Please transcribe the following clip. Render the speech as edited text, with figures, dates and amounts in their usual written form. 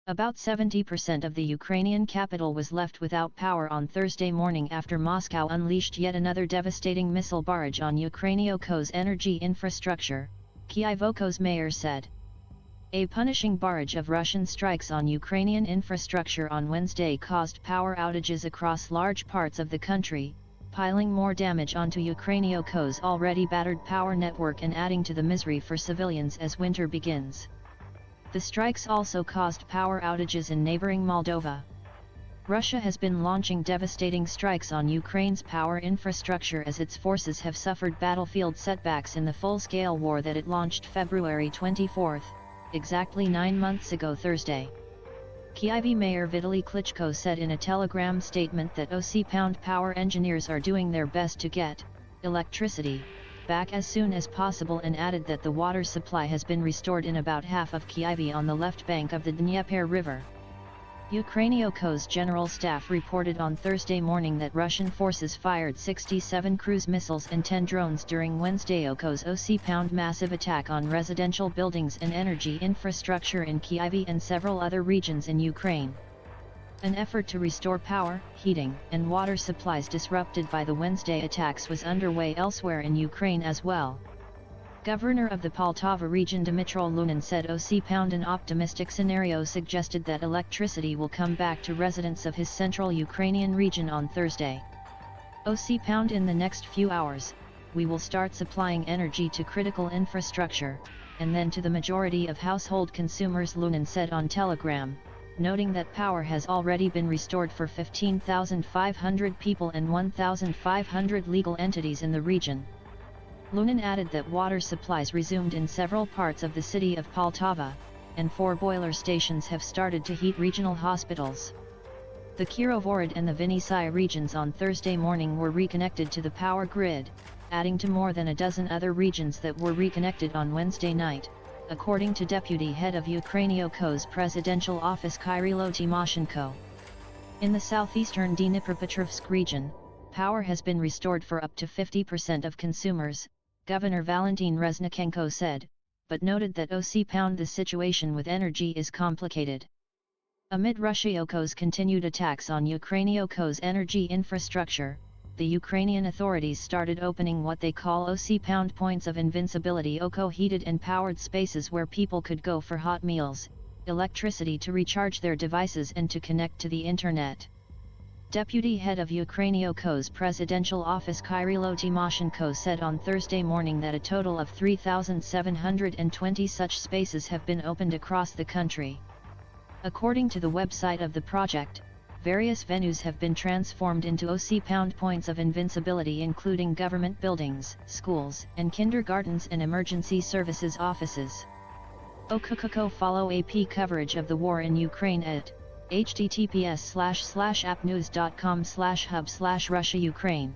About 70% of the Ukrainian capital was left without power on Thursday morning after Moscow unleashed yet another devastating missile barrage on Ukrainian's energy infrastructure, Kyiv's mayor said. A punishing barrage of Russian strikes on Ukrainian infrastructure on Wednesday caused power outages across large parts of the country, piling more damage onto Ukrainian's already battered power network and adding to the misery for civilians as winter begins. The strikes also caused power outages in neighboring Moldova. Russia has been launching devastating strikes on Ukraine's power infrastructure as its forces have suffered battlefield setbacks in the full-scale war that it launched February 24, exactly 9 months ago Thursday. Kyiv Mayor Vitaly Klitschko said in a Telegram statement that power engineers are doing their best to get electricity back as soon as possible and added that the water supply has been restored in about half of Kyiv on the left bank of the Dnieper River. Ukrainian's general staff reported on Thursday morning that Russian forces fired 67 cruise missiles and 10 drones during Wednesday's massive attack on residential buildings and energy infrastructure in Kyiv and several other regions in Ukraine. An effort to restore power, heating, and water supplies disrupted by the Wednesday attacks was underway elsewhere in Ukraine as well. Governor of the Poltava region Dmytro Lunin said an optimistic scenario suggested that electricity will come back to residents of his central Ukrainian region on Thursday. In the next few hours, we will start supplying energy to critical infrastructure, and then to the majority of household consumers, Lunin said on Telegram, noting that power has already been restored for 15,500 people and 1,500 legal entities in the region. Lunin added that water supplies resumed in several parts of the city of Poltava, and 4 boiler stations have started to heat regional hospitals. The Kirovorod and the Vinnytsia regions on Thursday morning were reconnected to the power grid, adding to more than a dozen other regions that were reconnected on Wednesday night, according to Deputy Head of Ukrainian's Presidential Office Kyrylo Tymoshenko. In the southeastern Dnipropetrovsk region, power has been restored for up to 50% of consumers, Governor Valentin Reznikhenko said, but noted that the situation with energy is complicated. Amid Russia's continued attacks on Ukrainian's energy infrastructure, the Ukrainian authorities started opening what they call points of invincibility, heated and powered spaces where people could go for hot meals, electricity to recharge their devices and to connect to the internet. Deputy Head of Ukrainian's Presidential Office Kyrylo Tymoshenko said on Thursday morning that a total of 3,720 such spaces have been opened across the country. According to the website of the project, various venues have been transformed into points of invincibility, including government buildings, schools, and kindergartens and emergency services offices. Follow AP coverage of the war in Ukraine at https://appnews.com/hub/Russia Ukraine